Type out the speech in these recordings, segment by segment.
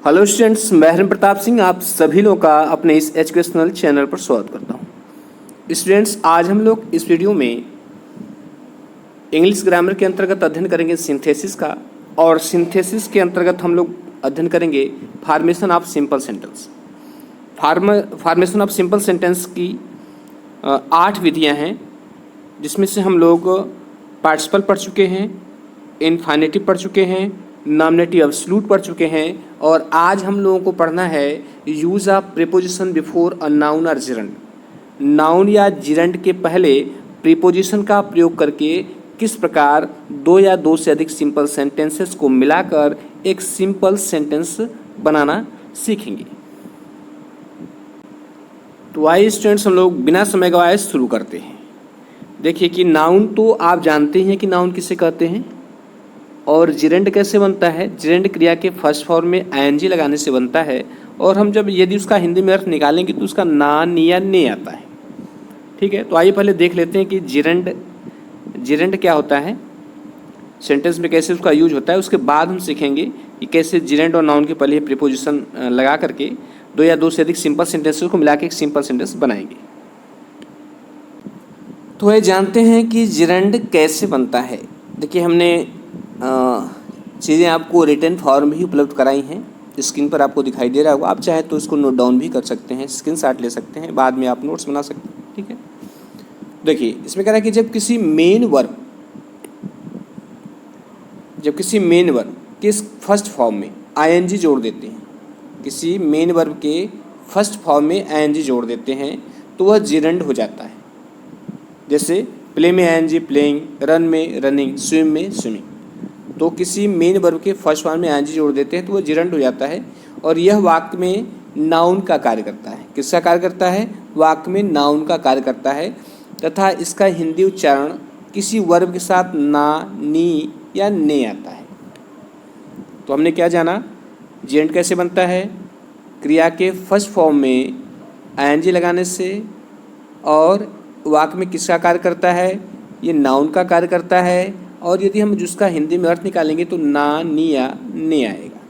Hello students, मैं हरिम प्रताप सिंह आप सभी लोगों का अपने इस एजुकेशनल चैनल पर स्वागत करता हूं। स्टूडेंट्स, आज हम लोग इस वीडियो में इंग्लिश ग्रामर के अंतर्गत अध्ययन करेंगे सिंथेसिस का, और सिंथेसिस के अंतर्गत हम लोग अध्ययन करेंगे formation of simple sentence. Formation of simple sentence की 8 विधियां हैं, जिसमें से हम लोग पार्टिसिपल पढ़ चुके हैं, इनफाइनेटिव पढ़ चुके हैं, नॉमिनेटिव एब्सोल्यूट पढ़ चुके हैं, और आज हम लोगों को पढ़ना है use of preposition before a noun और जिरंड। नाउन या जिरंड के पहले प्रीपोजिशन का प्रयोग करके किस प्रकार दो या दो से अधिक सिंपल सेंटेंसेस को मिलाकर एक सिंपल सेंटेंस बनाना सीखेंगे। तो आइए स्टूडेंट्स, हम लोग बिना समय गवाए शुरू करते हैं। देखिए कि नाउन तो आप जानते हैं कि नाउन किसे कहते हैं, और जिरंड कैसे बनता है। जिरंड क्रिया के फर्स्ट फॉर्म में आईएनजी लगाने से बनता है, और हम जब यदि उसका हिंदी में अर्थ निकालेंगे तो उसका ना, नी या ने आता है। ठीक है, तो आइए पहले देख लेते हैं कि जिरंड क्या होता है, सेंटेंस में कैसे उसका यूज होता है। उसके बाद हम सीखेंगे कि कैसे जिरंड और नाउन के पहले प्रीपोजिशन लगा करके दो या दो से अधिक सिंपल सेंटेंसेस को मिला के एक सिंपल सेंटेंस बनाएंगे। तो ये जानते हैं कि जिरंड कैसे बनता है। देखिए, हमने चीज़ें आपको रिटन फॉर्म भी उपलब्ध कराई हैं, स्क्रीन पर आपको दिखाई दे रहा होगा। आप चाहे तो इसको नोट डाउन भी कर सकते हैं, स्क्रीनशॉट ले सकते हैं, बाद में आप नोट्स बना सकते हैं। ठीक है, देखिए इसमें कह रहा है कि जब किसी मेन वर्ब के फर्स्ट फॉर्म में आईएनजी जोड़ देते हैं, किसी मेन वर्ब के फर्स्ट फॉर्म में आईएनजी जोड़ देते हैं तो वह जिरंड हो जाता है। जैसे प्ले में आईएनजी प्लेइंग, रन में रनिंग, स्विम में स्विमिंग। तो किसी मेन वर्ब के फर्स्ट फॉर्म में आईएनजी जोड़ देते हैं तो वह जिरंड हो जाता है, और यह वाक्य में नाउन का कार्य करता है। किसका कार्य करता है? वाक्य में नाउन का कार्य करता है, तथा इसका हिंदी उच्चारण किसी वर्ब के साथ ना, नी या ने आता है। तो हमने क्या जाना, जिरंड कैसे बनता है? क्रिया के फर्स्ट फॉर्म में आईएनजी लगाने से, और वाक्य में किसका कार्य करता है? ये नाउन का कार्य करता है, और यदि हम जिसका हिंदी में अर्थ निकालेंगे तो ना, नी या ने आएगा।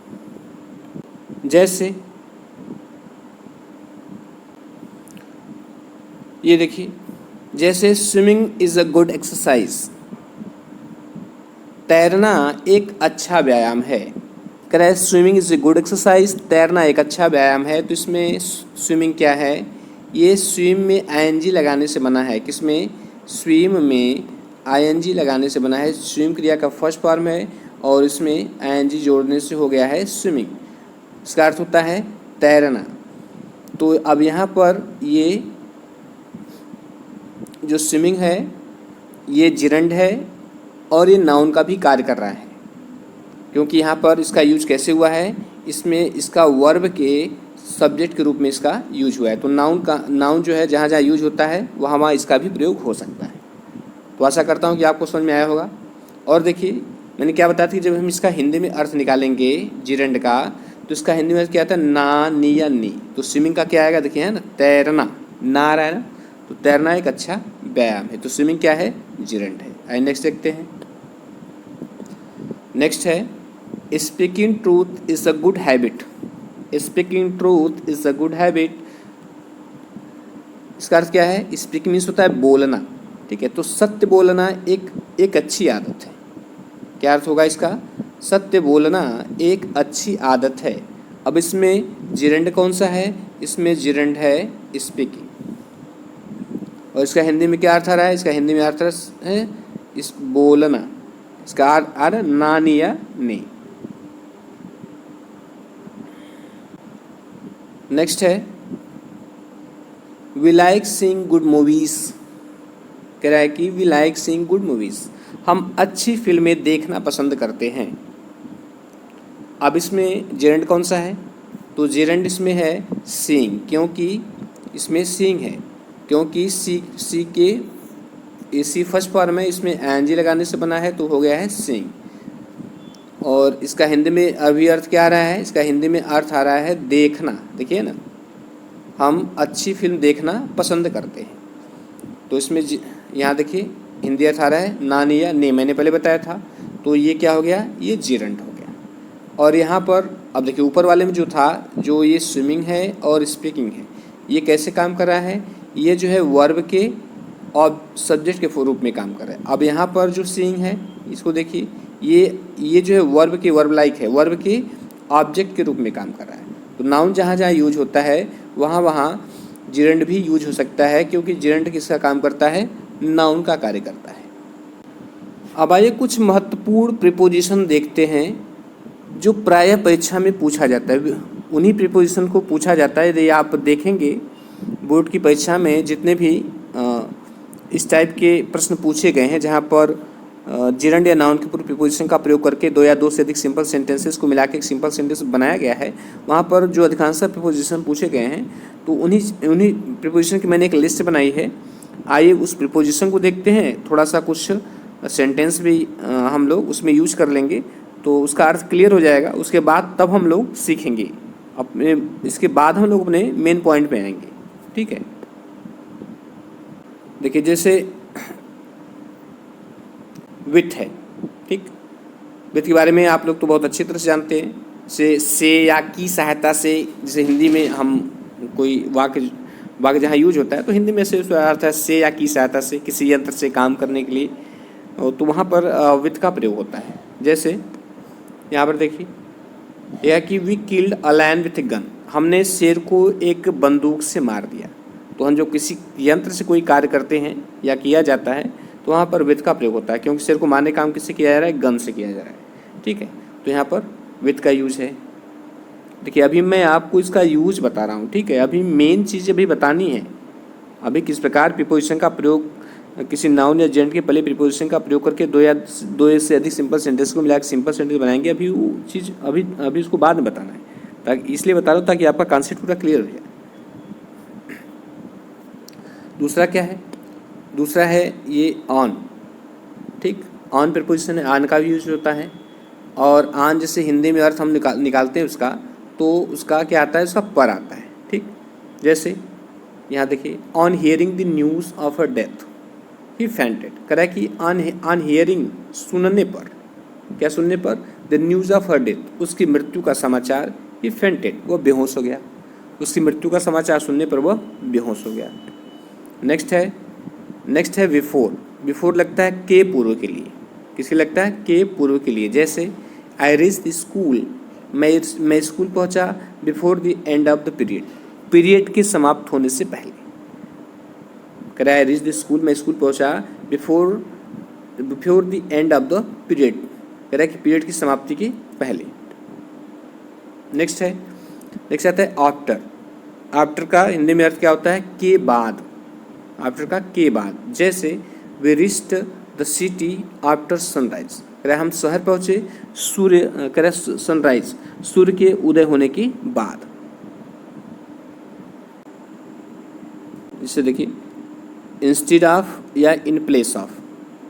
जैसे ये देखिए, जैसे swimming is a good exercise, तैरना एक अच्छा व्यायाम है। कह रहा है swimming is a good exercise, तैरना एक अच्छा व्यायाम है। तो इसमें स्विमिंग क्या है? ये स्विम में आईएनजी लगाने से बना है। किसमें? स्विम में आईएनजी लगाने से बना है। स्विम क्रिया का फर्स्ट फॉर्म है, और इसमें आईएनजी जोड़ने से हो गया है स्विमिंग। इसका अर्थ होता है तैरना। तो अब यहाँ पर ये जो स्विमिंग है ये जिरंड है, और ये नाउन का भी कार्य कर रहा है, क्योंकि यहाँ पर इसका यूज कैसे हुआ है? इसमें इसका वर्ब के सब्जेक्ट के रूप में इसका यूज हुआ है। तो नाउन जो है जहाँ जहाँ यूज होता है वहाँ इसका भी प्रयोग हो सकता है। तो आशा करता हूँ कि आपको समझ में आया होगा। और देखिए, मैंने क्या बताया था कि जब हम इसका हिंदी में अर्थ निकालेंगे जिरंड का, तो इसका हिंदी में क्या आता है? ना, नी या नी। तो स्विमिंग का क्या आएगा? देखिए, है ना, तैरना, ना आ रहा है ना, तो तैरना एक अच्छा व्यायाम है। तो स्विमिंग क्या है? जिरंड है। आइए नेक्स्ट देखते हैं। नेक्स्ट है speaking truth is a good habit. Speaking truth is a good habit, इसका अर्थ क्या है? स्पीकिंग मीन्स होता है बोलना। ठीक है, तो सत्य बोलना एक अच्छी आदत है। क्या अर्थ होगा इसका? सत्य बोलना एक अच्छी आदत है। अब इसमें जिरंड कौन सा है? इसमें जिरंड है स्पीकिंग। और इसका हिंदी में क्या अर्थ आ रहा है? इसका हिंदी में अर्थ है इस बोलना। इसका अर्थ आ रहा है ना, नी या ने। नेक्स्ट है we like seeing good movies. कह रहा है कि we like seeing good movies, हम अच्छी फिल्में देखना पसंद करते हैं। अब इसमें जिरंड कौन सा है? तो जिरंड इसमें है सीइंग, क्योंकि इसमें सीइंग है, क्योंकि सी के इसी फर्स्ट फॉर्म में इसमें आईएनजी लगाने से बना है, तो हो गया है सीइंग। और इसका हिंदी में अभी अर्थ क्या आ रहा है? इसका हिंदी में अर्थ आ रहा है देखना। देखिए ना, हम अच्छी फिल्म देखना पसंद करते हैं। तो इसमें यहाँ देखिए हिंदी अर्थ आ रहा है ना, नी या ने। मैंने पहले बताया था, तो ये क्या हो गया? ये जिरंड हो गया। और यहाँ पर अब देखिए ऊपर वाले में जो था, जो ये स्विमिंग है और स्पीकिंग है, ये कैसे काम कर रहा है, ये जो है वर्ब के और सब्जेक्ट के रूप में काम कर रहा है। अब यहाँ पर जो सीइंग है, इसको देखिए, ये जो है वर्ब के, वर्ब लाइक है, वर्ब के ऑब्जेक्ट के रूप में काम कर रहा है। तो नाउन जहाँ जहाँ यूज होता है वहाँ वहाँ जिरंड भी यूज हो सकता है, क्योंकि जिरंड किसका काम करता है, नाउन का कार्य करता है। अब आइए कुछ महत्वपूर्ण प्रीपोजिशन देखते हैं जो प्रायः परीक्षा में पूछा जाता है। उन्हीं प्रीपोजिशन को पूछा जाता है। यदि आप देखेंगे बोर्ड की परीक्षा में जितने भी इस टाइप के प्रश्न पूछे गए हैं जहाँ पर जिरंड या नाउन के पूर्व प्रीपोजिशन का प्रयोग करके दो या दो से अधिक सिंपल सेंटेंसेस को मिला के एक सिंपल सेंटेंस बनाया गया है, वहाँ पर जो अधिकांश प्रीपोजिशन पूछे गए हैं तो उन्हीं प्रीपोजिशन की मैंने एक लिस्ट बनाई है। आइए उस प्रीपोजिशन को देखते हैं, थोड़ा सा कुछ सेंटेंस भी हम लोग उसमें यूज कर लेंगे तो उसका अर्थ क्लियर हो जाएगा। उसके बाद तब हम लोग सीखेंगे अपने, इसके बाद हम लोग अपने मेन पॉइंट पे आएंगे। ठीक है, देखिए जैसे विथ है, ठीक, विथ के बारे में आप लोग तो बहुत अच्छी तरह से जानते हैं। से या की सहायता से, जैसे हिंदी में हम कोई वाक्य जहाँ यूज होता है तो हिंदी में से उसका अर्थ है से या की सहायता से, किसी यंत्र से काम करने के लिए, तो वहाँ पर विथ का प्रयोग होता है। जैसे यहाँ पर देखिए, यह कि we killed a lion with a gun, हमने शेर को एक बंदूक से मार दिया। तो हम जो किसी यंत्र से कोई कार्य करते हैं या किया जाता है तो वहाँ पर विथ का प्रयोग होता है, क्योंकि शेर को मारने का काम किससे किया जा रहा है, गन से किया जा रहा है। ठीक है, तो यहाँ पर विथ का यूज है। देखिए अभी मैं आपको इसका यूज बता रहा हूँ, ठीक है, अभी मेन चीज़ अभी बतानी है। अभी किस प्रकार प्रीपोजिशन का प्रयोग, किसी नाउन या जेंट के पहले प्रीपोजिशन का प्रयोग करके दो से अधिक सिंपल सेंटेंस को मिलाकर सिंपल सेंटेंस बनाएंगे। अभी वो चीज़ अभी उसको बाद में बताना है, ताकि इसलिए बता रहा हूँ ताकि आपका कॉन्सेप्ट पूरा क्लियर हो जाए। दूसरा क्या है, दूसरा है ये ऑन, ठीक, ऑन प्रीपोजिशन है, ऑन का भी यूज होता है। और ऑन जैसे हिंदी में अर्थ हम निकालते हैं उसका, तो उसका क्या आता है, उसका पर आता है। ठीक, जैसे यहाँ देखिए, on hearing the news of a death he fainted, कह रहा है कि ऑन हियरिंग, सुनने पर, क्या सुनने पर, the news of her death, उसकी मृत्यु का समाचार, ही फेंटेड, वह बेहोश हो गया। उसकी मृत्यु का समाचार सुनने पर वह बेहोश हो गया। नेक्स्ट है बिफोर, बिफोर लगता है के पूर्व के लिए, किसके लगता है, के पूर्व के लिए। जैसे आई रीच द स्कूल, मैं स्कूल पहुंचा before the end of the period, period के समाप्त होने से पहले। कह रहा है आई रीच द स्कूल, मैं स्कूल पहुंचा before the end of the period, कह रहा है कि पीरियड की समाप्ति के पहले। नेक्स्ट आता है आफ्टर, आफ्टर का हिंदी में अर्थ क्या होता है, के बाद, आफ्टर का के बाद। जैसे we reached the city after sunrise, कह रहा है हम शहर पहुँचे सूर्य, कह रहा है सनराइज, सूर्य के उदय होने के बाद। इससे देखिए इंस्टेड ऑफ या इन प्लेस ऑफ,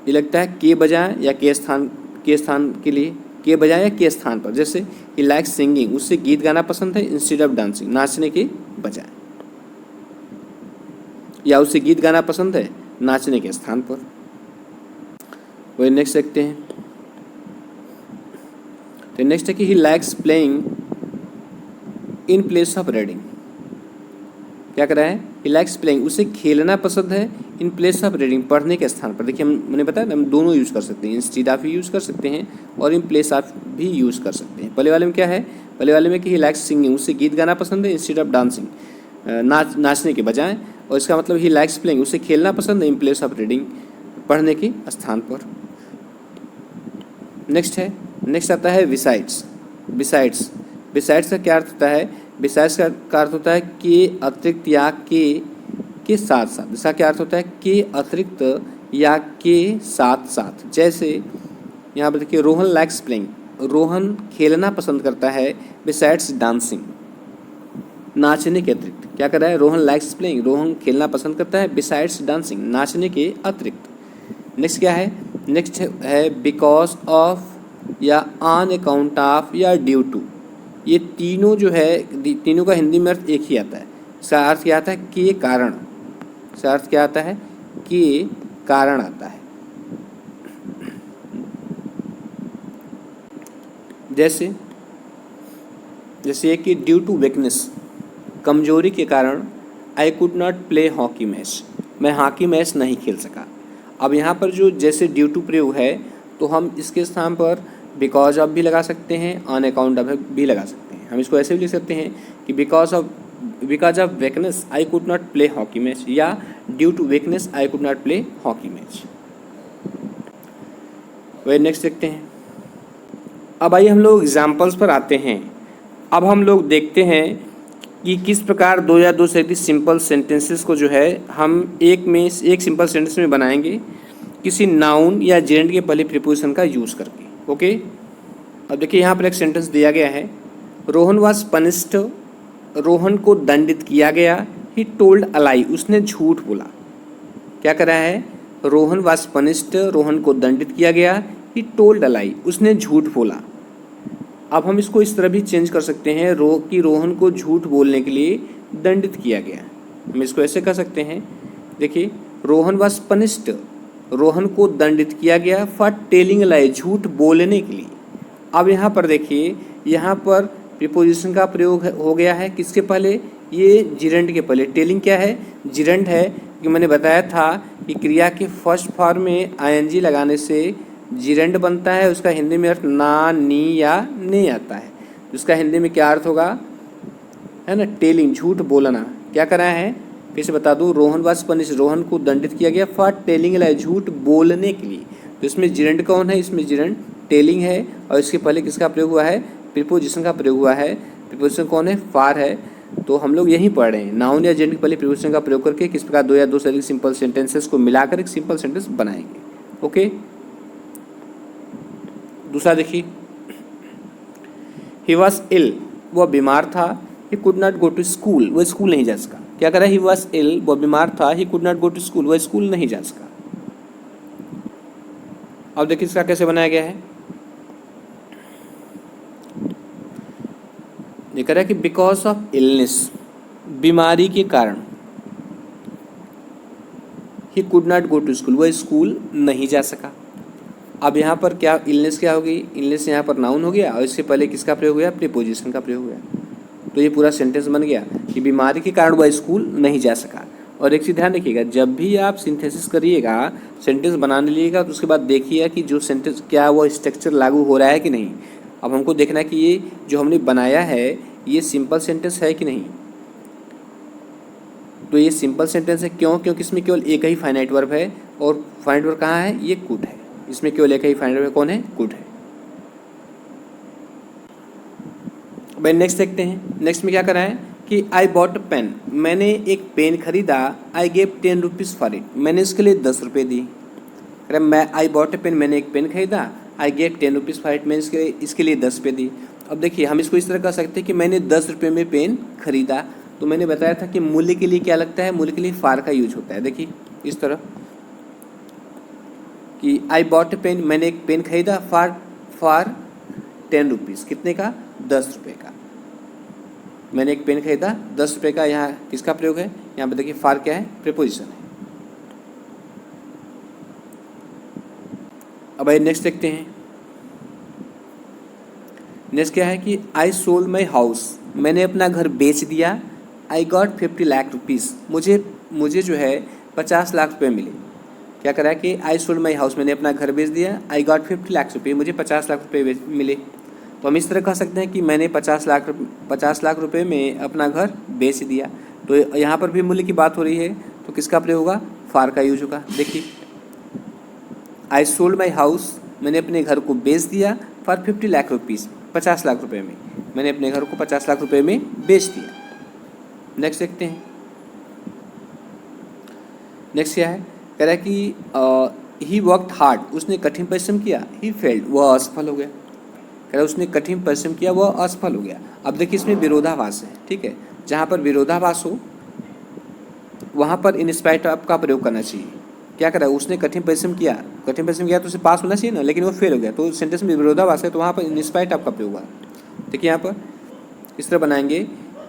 ये लगता है के बजाय या के स्थान के लिए, के बजाय या के स्थान पर। जैसे ही लाइक सिंगिंग, उससे गीत गाना पसंद है, इंस्टेड ऑफ डांसिंग, नाचने के बजाय, या उसे गीत गाना पसंद है नाचने के स्थान पर। वही नेक्स्ट देखते हैं, तो नेक्स्ट है कि he likes playing in place of reading, क्या कर रहा है, ही लाइक्स प्लेइंग, उसे खेलना पसंद है, इन प्लेस ऑफ रीडिंग, पढ़ने के स्थान पर। देखिए मैंने बताया ना, हम दोनों यूज़ कर सकते हैं, इंस्टेड ऑफ भी यूज़ कर सकते हैं और इन प्लेस ऑफ भी यूज़ कर सकते हैं। पहले वाले में क्या है, पहले वाले में कि ही लाइक्स सिंगिंग, उसे गीत गाना पसंद है, इंस्टेड ऑफ डांसिंग, नाचने के बजाय, और इसका मतलब ही लाइक्स प्लेइंग, उसे खेलना पसंद है, इन प्लेस ऑफ रीडिंग, पढ़ने के स्थान पर। नेक्स्ट आता है बिसाइड्स, बिसाइड्स का क्या अर्थ होता है, बिसाइड्स का अर्थ होता है के अतिरिक्त या के साथ साथ। इसका क्या अर्थ होता है, के अतिरिक्त या के साथ साथ। जैसे यहाँ पर देखिए रोहन लाइक्स प्लेइंग, रोहन खेलना पसंद करता है, बिसाइड्स डांसिंग, नाचने के अतिरिक्त। क्या कर रहा है, रोहन लाइक्स प्लेइंग, रोहन खेलना पसंद करता है, बिसाइड्स डांसिंग, नाचने के अतिरिक्त। नेक्स्ट क्या है, नेक्स्ट है बिकॉज ऑफ या ऑन अकाउंट ऑफ या ड्यू टू। ये तीनों जो है, तीनों का हिंदी में अर्थ एक ही आता है। इसका अर्थ क्या आता है, के कारण, इसका अर्थ क्या आता है, के कारण आता है। जैसे जैसे ये कि ड्यू टू वीकनेस, कमजोरी के कारण आई could not play hockey match, मैं हॉकी मैच नहीं खेल सका। अब यहाँ पर जो जैसे ड्यू टू प्रयोग है तो हम इसके स्थान पर बिकॉज ऑफ भी लगा सकते हैं, ऑन अकाउंट ऑफ भी लगा सकते हैं। हम इसको ऐसे भी लिख सकते हैं कि because of weakness I could not play hockey match, या due to weakness I could not play hockey match. वही नेक्स्ट देखते हैं। अब आइए हम लोग एग्जाम्पल्स पर आते हैं। अब हम लोग देखते हैं कि किस प्रकार दो या दो से अधिक सिंपल सेंटेंसेस को जो है हम एक सिंपल सेंटेंस में बनाएंगे किसी नाउन या जेरेंड के पहले प्रीपोजिशन का यूज़ करके। ओके, अब देखिए यहाँ पर एक सेंटेंस दिया गया है, रोहन वाज पनिश्ड, रोहन को दंडित किया गया, ही टोल्ड अ लाई, उसने झूठ बोला। क्या कर रहा है, रोहन वाज पनिश्ड, रोहन को दंडित किया गया, ही टोल्ड अ लाई, उसने झूठ बोला। अब हम इसको इस तरह भी चेंज कर सकते हैं कि रोहन को झूठ बोलने के लिए दंडित किया गया। हम इसको ऐसे कर सकते हैं, देखिए रोहन वाज पनिश्ड, रोहन को दंडित किया गया फॉर टेलिंग लाई, झूठ बोलने के लिए। अब यहाँ पर देखिए, यहाँ पर प्रीपोजिशन का प्रयोग हो गया है किसके पहले, ये जिरंड के पहले। टेलिंग क्या है, जिरंड है, कि मैंने बताया था कि क्रिया के फर्स्ट फॉर्म में आईएनजी लगाने से जिरंड बनता है, उसका हिंदी में अर्थ ना, नी या ने आता है। उसका हिंदी में क्या अर्थ होगा, है ना, टेलिंग, झूठ बोलना। क्या करा है, फिर से बता दूं, रोहन वाज पनिश, रोहन को दंडित किया गया फॉर टेलिंग लाई, झूठ बोलने के लिए। तो इसमें जिरंड कौन है, इसमें जिरंड टेलिंग है, और इसके पहले किसका प्रयोग हुआ है, प्रीपोजिशन का प्रयोग हुआ है। प्रीपोजिशन कौन है, फॉर है। तो हम लोग यही पढ़ रहे हैं, नाउन या जेरेंड के पहले प्रीपोजिशन का प्रयोग करके किस प्रकार दो या दो से अधिक सिंपल सेंटेंसेस को मिलाकर एक सिंपल सेंटेंस बनाएंगे। ओके, दूसरा देखिए, ही वॉज इल, वह बीमार था, he could not go to school, वह स्कूल नहीं जा सका। क्या करा, ही वॉज इल, वह बीमार था, he could not go to school, वह स्कूल नहीं जा सका। अब देखिए इसका कैसे बनाया गया है, ये कह रहा है कि बिकॉज ऑफ इलनेस, बीमारी के कारण, he could not go to school, वह स्कूल नहीं जा सका। अब यहाँ पर क्या इलनेस क्या होगी, इलनेस यहाँ पर नाउन हो गया और इससे पहले किसका प्रयोग हुआ, प्रीपोजिशन का प्रयोग हुआ। तो ये पूरा सेंटेंस बन गया कि बीमारी के कारण वह स्कूल नहीं जा सका। और एक चीज़ ध्यान रखिएगा, जब भी आप सिंथेसिस करिएगा, सेंटेंस बनाने लीजिएगा, तो उसके बाद देखिए कि जो सेंटेंस क्या वो स्ट्रक्चर लागू हो रहा है कि नहीं। अब हमको देखना है कि ये जो हमने बनाया है ये सिंपल सेंटेंस है कि नहीं। तो ये सिंपल सेंटेंस है, क्यों, क्योंकि इसमें केवल एक ही फाइनाइट वर्ब है, और फाइनाइट वर्ब कहाँ है, ये कुड है। इसमें केवल एक ही फाइनाइट वर्ब कौन है, कुड है। भाई नेक्स्ट देखते हैं, नेक्स्ट में क्या करा है कि आई बॉट अ पेन, मैंने एक पेन खरीदा, I gave 10 rupees for it, मैंने इसके लिए 10 रुपये दी। मैं आई बॉट अ पेन, मैंने एक पेन खरीदा, I gave 10 rupees for it, मैंने इसके लिए 10 रुपये दी। अब देखिए हम इसको इस तरह कर सकते हैं कि मैंने 10 रुपये में पेन खरीदा। तो मैंने बताया था कि मूल्य के लिए क्या लगता है, मूल्य के लिए फार का यूज होता है। देखिए इस तरह कि आई बॉट अ पेन, मैंने एक पेन खरीदा, फॉर 10 रुपीज़, कितने का, 10 रुपये का। मैंने एक पेन खरीदा 10 रुपये का, यहाँ किसका प्रयोग है, यहाँ पे देखिए फार क्या है, प्रीपोजिशन है। अब आइए नेक्स्ट देखते हैं, नेक्स्ट क्या है कि आई सोल्ड माई हाउस, मैंने अपना घर बेच दिया, आई गॉट 50 लाख रुपीज़, मुझे जो है 50 लाख रुपये मिले। क्या करा कि आई सोल्ड माई हाउस, मैंने अपना घर बेच दिया, आई गॉट 50 लाख रुपये, मुझे 50 लाख रुपये मिले। तो हम इस तरह कह सकते हैं कि मैंने 50 लाख रुपए में अपना घर बेच दिया। तो यहाँ पर भी मूल्य की बात हो रही है, तो किसका प्रयोग होगा, फार का यूज होगा। देखिए आई सोल्ड माई हाउस, मैंने अपने घर को बेच दिया, फॉर 50 लाख रुपीज़, 50 लाख रुपए में, मैंने अपने घर को 50 लाख रुपए में बेच दिया। नेक्स्ट देखते हैं, नेक्स्ट क्या है, कह रहा है कि ही वर्कड हार्ड, उसने कठिन परिश्रम किया, ही फेल्ड, वह असफल हो गया। कह रहा उसने कठिन परिश्रम किया, वह असफल हो गया। अब देखिए इसमें विरोधाभास है, ठीक है, जहाँ पर विरोधाभास हो वहाँ पर इन स्पाइट ऑफ का प्रयोग करना चाहिए। क्या करा, उसने कठिन परिश्रम किया, तो उसे पास होना चाहिए ना, लेकिन वो फेल हो गया, तो सेंटेंस में विरोधाभास है, तो वहाँ पर इन स्पाइट ऑफ का प्रयोग हुआ। देखिए यहाँ पर इस तरह बनाएंगे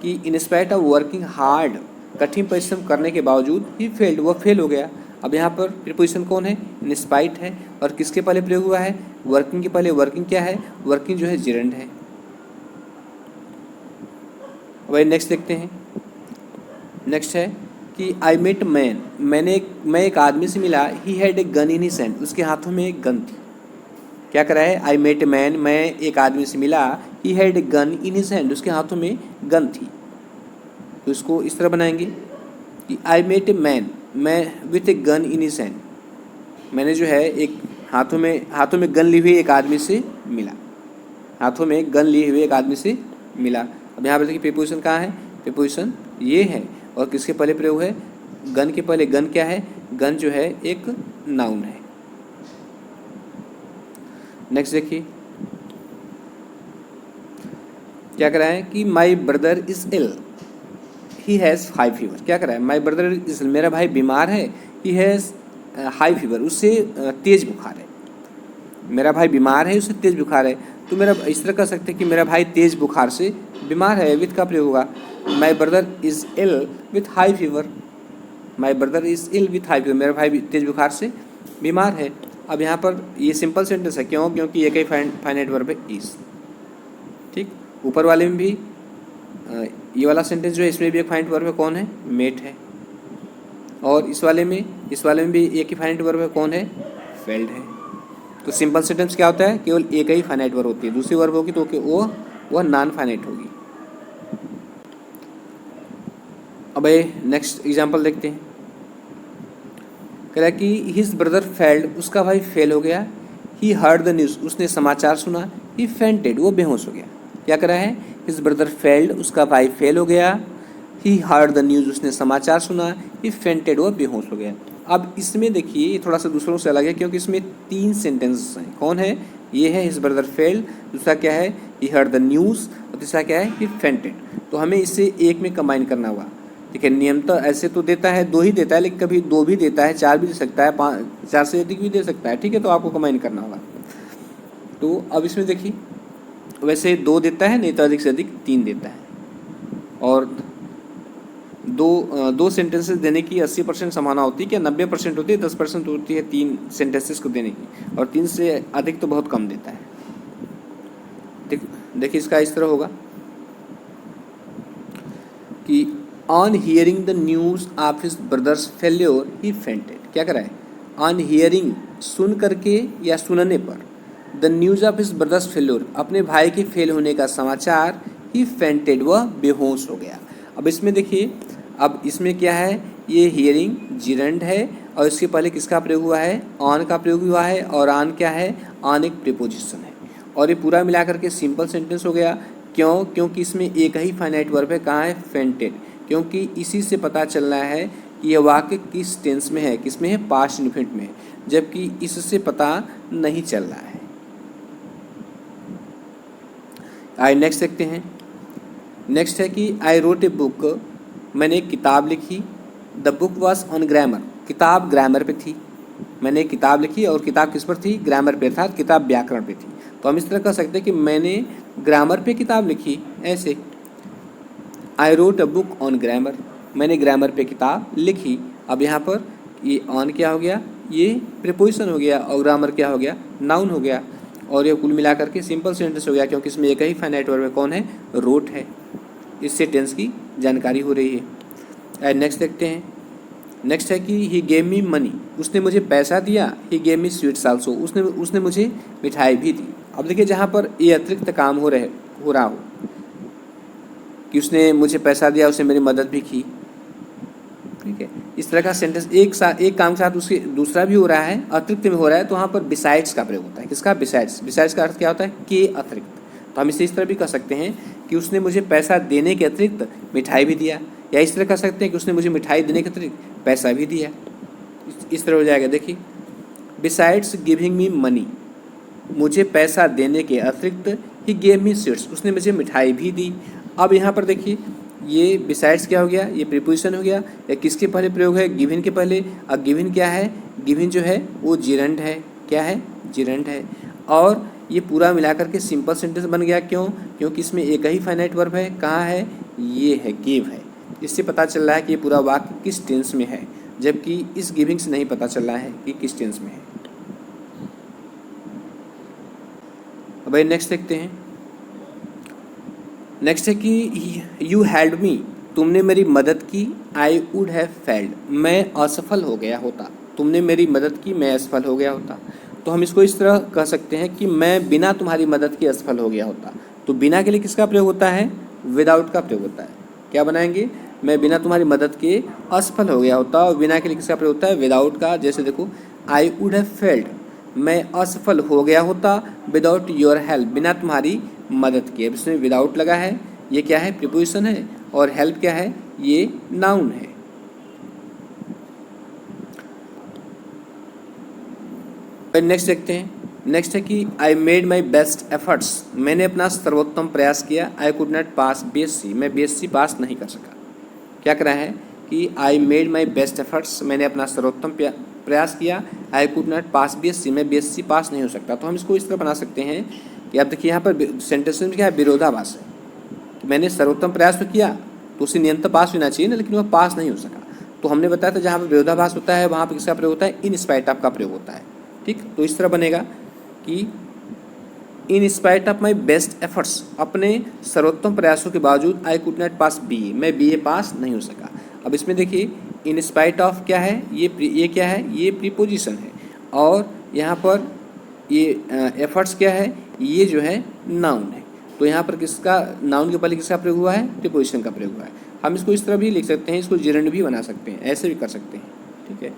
कि in spite of working hard, कठिन परिश्रम करने के बावजूद ही फेल्ड, वह फेल हो गया। अब यहाँ पर प्रीपोजिशन कौन है, इन स्पाइट है, और किसके पहले प्रयोग हुआ है, वर्किंग के पहले। वर्किंग क्या है, वर्किंग जो है जिरंड है। भाई नेक्स्ट देखते हैं। नेक्स्ट है कि आई मेट मैन, मैं एक आदमी से मिला। He had a gun in his hand, उसके हाथों में एक गन थी। क्या करा है? आई मेट मैन, मैं एक आदमी से मिला। He had a gun in his hand, उसके हाथों में गन थी। तो इसको इस तरह बनाएंगे कि आई मेट ए मैन, मैं with a gun in his hand, मैंने जो है एक हाथों में गन ली हुई एक आदमी से मिला। हाथों में गन लिए हुए एक आदमी से मिला। अब यहाँ पर देखिए प्रीपोजिशन कहाँ है? प्रीपोजिशन ये है, और किसके पहले प्रयोग है? गन के पहले। गन क्या है? गन जो है एक नाउन है। नेक्स्ट देखिए क्या करा है कि my brother is ill, he has high fever. क्या करा है? माई ब्रदर इज इल, मेरा भाई बीमार है। ही हैज़ हाई फीवर, उससे तेज बुखार है। मेरा भाई बीमार है, उससे तेज बुखार है। तो मेरा इस तरह कह सकते हैं कि मेरा भाई तेज बुखार से बीमार है। विथ का प्रयोग होगा। My brother is ill with high fever, my brother is ill with high fever, मेरा भाई तेज बुखार से बीमार है। अब यहाँ पर ये सिंपल सेंटेंस है, क्यों? क्योंकि एक ही फाइनाइट वर्ब है इज। ठीक, ऊपर वाले में भी ये वाला सेंटेंस जो है इसमें भी एक फाइनाइट वर्ब है, कौन है? मेट है। और इस वाले में भी एक ही फाइनाइट वर्ब है, कौन है? फेल्ड है। तो सिंपल सेंटेंस क्या होता है? केवल एक ही फाइनाइट वर्ब होती है, दूसरी वर्ब होगी तो वो नॉन फाइनाइट होगी। अब नेक्स्ट एग्जांपल देखते हैं। कह रहा है कि हिज ब्रदर फेल्ड, उसका भाई फेल हो गया। ही हर्ड द न्यूज़, उसने समाचार सुना। ही फेंटेड, वो बेहोश हो गया। क्या करा है? हिज ब्रदर फेल्ड, उसका भाई फेल हो गया। ही हर्ड द न्यूज़, उसने समाचार सुना। ही फेंटेड, वो बेहोश हो गया। अब इसमें देखिए ये थोड़ा सा दूसरों से अलग है, क्योंकि इसमें 3 सेंटेंसेस हैं। कौन है? ये है हिज ब्रदर फेल्ड, दूसरा क्या है? ही हर्ड द न्यूज़, और तीसरा क्या है? ही फेंटेड। तो हमें इसे एक में कंबाइन करना होगा। ठीक है, नियम तो ऐसे तो देता है 2 ही देता है, लेकिन कभी 2 भी देता है, 4 भी दे सकता है, 4 से अधिक भी दे सकता है। ठीक है, तो आपको कंबाइन करना होगा। तो अब इसमें देखिए वैसे 2 देता है, नहीं तो अधिक से अधिक 3 देता है। और दो सेंटेंसेस देने की 80% संभावना होती है, क्या 90% होती है, 10% होती है 3 सेंटेंसेस को देने की, और 3 से अधिक तो बहुत कम देता है। देखिए इसका इस तरह होगा कि on hearing the news of his brothers failure he fainted. क्या करा है? ऑन हियरिंग, सुन करके या सुनने पर, the news of his brothers failure, अपने भाई के फेल होने का समाचार, ही फेंटेड, वह बेहोश हो गया। अब इसमें देखिए, अब इसमें क्या है? ये हियरिंग जिरंड है, और इसके पहले किसका प्रयोग हुआ है? ऑन का प्रयोग हुआ है। और ऑन क्या है? ऑन एक प्रीपोजिशन है, और ये पूरा मिला करके सिंपल सेंटेंस हो गया। क्यों? क्योंकि इसमें एक ही फाइनाइट वर्ब है, कहाँ है? फेंटेड। क्योंकि इसी से पता चलना है कि यह वाक्य किस टेंस में है, किस में है? पास्ट इन्फिनिट में है, जबकि इससे पता नहीं चल रहा है। आइए नेक्स्ट देखते हैं। नेक्स्ट है कि आई रोट ए बुक, मैंने एक किताब लिखी। The book was on grammar, किताब ग्रामर पे थी। मैंने एक किताब लिखी, और किताब किस पर थी? ग्रामर पे, अर्थात किताब व्याकरण पे थी। तो हम इस तरह कह सकते हैं कि मैंने ग्रामर पे किताब लिखी, ऐसे। I wrote a book on grammar, मैंने ग्रामर पे किताब लिखी। अब यहाँ पर ये ऑन क्या हो गया? ये प्रीपोजिशन हो गया, और ग्रामर क्या हो गया? नाउन हो गया। और ये कुल मिलाकर के सिंपल सेंटेंस हो गया, क्योंकि इसमें एक ही फाइनाइट वर्ब है, कौन है? रोट है। इससे टेंस की जानकारी हो रही है। नेक्स्ट देखते हैं। नेक्स्ट है कि ही गेव मी मनी, उसने मुझे पैसा दिया। He gave me sweets also, उसने मुझे मिठाई भी दी। अब देखिए जहाँ पर ये अतिरिक्त काम हो रहा हो कि उसने मुझे पैसा दिया, उसने मेरी मदद भी की। ठीक है, इस तरह का सेंटेंस एक काम के साथ उसके दूसरा भी हो रहा है, अतिरिक्त में हो रहा है, तो वहाँ पर बिसाइड्स का प्रयोग होता है। किसका? बिसाइड्स। बिसाइड्स का अर्थ क्या होता है? के अतिरिक्त। तो हम इसे इस तरह भी कह सकते हैं कि उसने मुझे पैसा देने के अतिरिक्त मिठाई भी दिया, या इस तरह कह सकते हैं कि उसने मुझे मिठाई देने के अतिरिक्त पैसा भी दिया। इस तरह हो जाएगा। देखिए, बिसाइड्स गिविंग मी मनी, मुझे पैसा देने के अतिरिक्त ही गेव मी स्वीट्स, उसने मुझे मिठाई भी दी। अब यहाँ पर देखिए ये बिसाइड्स क्या हो गया? ये प्रीपोजिशन हो गया। या किसके पहले प्रयोग है? गिवन के पहले। अब गिवन क्या है? गिवन जो है वो जिरंड है। क्या है? जिरंड है। और ये पूरा मिलाकर के सिंपल सेंटेंस बन गया। क्यों? क्योंकि इसमें एक ही फाइनाइट वर्ब है। कहाँ है? ये है, गिव है। इससे पता चल रहा है कि ये पूरा वाक्य किस टेंस में है, जबकि इस गिविंग से नहीं पता चल रहा है कि किस टेंस में है। अब नेक्स्ट देखते हैं। नेक्स्ट है कि यू हेल्प मी, तुमने मेरी मदद की। आई वुड हैव फेल्ड, मैं असफल हो गया होता। तुमने मेरी मदद की, मैं असफल हो गया होता। तो हम इसको इस तरह कह सकते हैं कि मैं बिना तुम्हारी मदद के असफल हो गया होता। तो बिना के लिए किसका प्रयोग होता है? विदाउट का प्रयोग होता है। क्या बनाएंगे? मैं बिना तुम्हारी मदद के असफल हो गया होता। और बिना के लिए किसका प्रयोग होता है? विदाउट का। जैसे देखो, आई वुड हैव फेल्ड, मैं असफल हो गया होता विदाउट योर हेल्प, बिना तुम्हारी मदद के। अब इसमें विदाउट लगा है, ये क्या है? प्रीपोजिशन है। और हेल्प क्या है? ये नाउन है। नेक्स्ट देखते हैं। नेक्स्ट है कि I made my best efforts, मैंने अपना सर्वोत्तम प्रयास किया। आई कुड नॉट पास BSc, मैं BSc पास नहीं कर सका। क्या करा है कि I made my best efforts, मैंने अपना सर्वोत्तम प्रयास किया। आई कुड नॉट पास BSc, मैं BSc पास नहीं हो सकता। तो हम इसको इस तरह बना सकते हैं कि अब देखिए यहाँ पर सेंटेंस में क्या है? विरोधाभास है कि मैंने सर्वोत्तम प्रयास तो किया, तो उसे निरंतर पास होना चाहिए ना, लेकिन वह पास नहीं हो सका। तो हमने बताया था जहाँ पर विरोधाभास होता है वहाँ पर किसका प्रयोग होता है? इन स्पाइट ऑफ का प्रयोग होता है। ठीक, तो इस तरह बनेगा कि in spite of my best efforts, अपने सर्वोत्तम प्रयासों के बावजूद आई कुड नॉट पास BA, मैं BA पास नहीं हो सका। अब इसमें देखिए इन स्पाइट ऑफ क्या है? ये क्या है? ये प्रीपोजिशन है। और यहाँ पर ये एफर्ट्स क्या है? ये जो है नाउन है। तो यहाँ पर किसका, नाउन के पहले किसका प्रयोग हुआ है? प्रीपोजिशन का प्रयोग हुआ है। हम इसको इस तरह भी लिख सकते हैं, इसको जिरंड भी बना सकते हैं, ऐसे भी कर सकते हैं। ठीक है,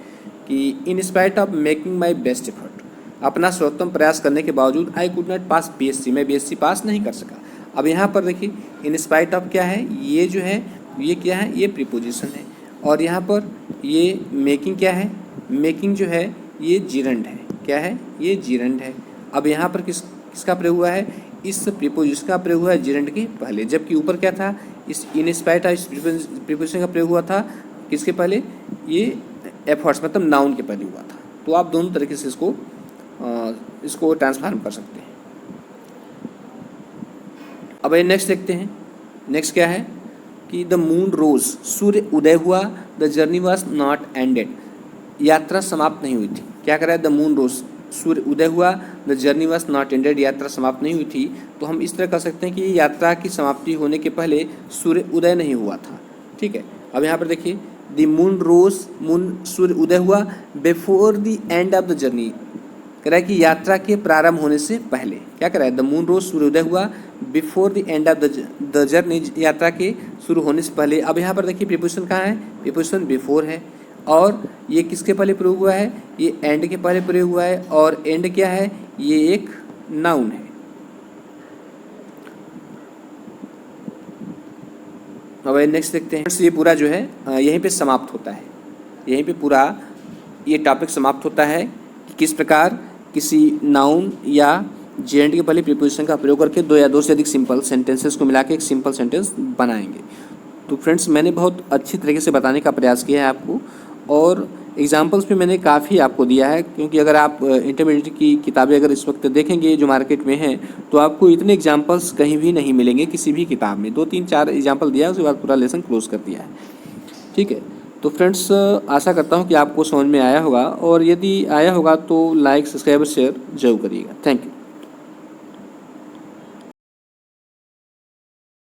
कि in spite of making my best effort, अपना सर्वोत्तम प्रयास करने के बावजूद आई कुड नॉट पास BSc, मैं BSc पास नहीं कर सका। अब यहाँ पर देखिए इन स्पाइट ऑफ क्या है? ये जो है ये क्या है? ये प्रीपोजिशन है। और यहाँ पर ये मेकिंग क्या है? मेकिंग जो है ये जिरंड है। क्या है? ये जिरंड है। अब यहाँ पर किसका प्रयोग हुआ है? इस प्रीपोजिशन का प्रयोग हुआ है जिरंड के पहले, जबकि ऊपर क्या था? इस इन स्पाइट ऑफ इस प्रीपोजिशन का प्रयोग हुआ था किसके पहले? ये एफर्ट्स, मतलब नाउन के पहले हुआ था। तो आप दोनों तरीके से इसको ट्रांसफॉर्म कर सकते हैं। अब ये नेक्स्ट देखते हैं। नेक्स्ट क्या है कि द मून रोज, सूर्य उदय हुआ। The journey was not ended, यात्रा समाप्त नहीं हुई थी। क्या करा है? द मून रोज, सूर्य उदय हुआ। The journey was not ended, यात्रा समाप्त नहीं हुई थी। तो हम इस तरह कर सकते हैं कि यात्रा की समाप्ति होने के पहले सूर्य उदय नहीं हुआ था। ठीक है, अब यहाँ पर देखिए द मून रोज, मून सूर्य उदय हुआ before the end of the journey, कह रहा है कि यात्रा के प्रारंभ होने से पहले। क्या कह रहा है? द मून रोज, सूर्योदय हुआ before the end of the journey, यात्रा के शुरू होने से पहले। अब यहाँ पर देखिए प्रीपोजिशन कहाँ है? प्रीपोजिशन बिफोर है। और ये किसके पहले प्रयोग हुआ है? ये एंड के पहले प्रयोग हुआ है। और एंड क्या है? ये एक नाउन है। अब नेक्स्ट देखते हैं। ये पूरा जो है यहीं पे समाप्त होता है। यहीं पे पूरा ये टॉपिक समाप्त होता है कि किस प्रकार किसी नाउन या जेंड के पहले प्रीपोजिशन का प्रयोग करके दो या दो से अधिक सिंपल सेंटेंसेस को मिला के एक सिंपल सेंटेंस बनाएंगे। तो फ्रेंड्स, मैंने बहुत अच्छी तरीके से बताने का प्रयास किया है आपको, और एग्जाम्पल्स भी मैंने काफ़ी आपको दिया है, क्योंकि अगर आप इंटरमीडिएट की किताबें अगर इस वक्त देखेंगे जो मार्केट में हैं, तो आपको इतने एग्जाम्पल्स कहीं भी नहीं मिलेंगे किसी भी किताब में। 2-3-4 एग्जाम्पल दिया है, उसके बाद पूरा लेसन क्लोज कर दिया है। ठीक है, तो फ्रेंड्स आशा करता हूँ कि आपको समझ में आया होगा, और यदि आया होगा तो लाइक, सब्सक्राइब और शेयर जरूर करिएगा। Thank you.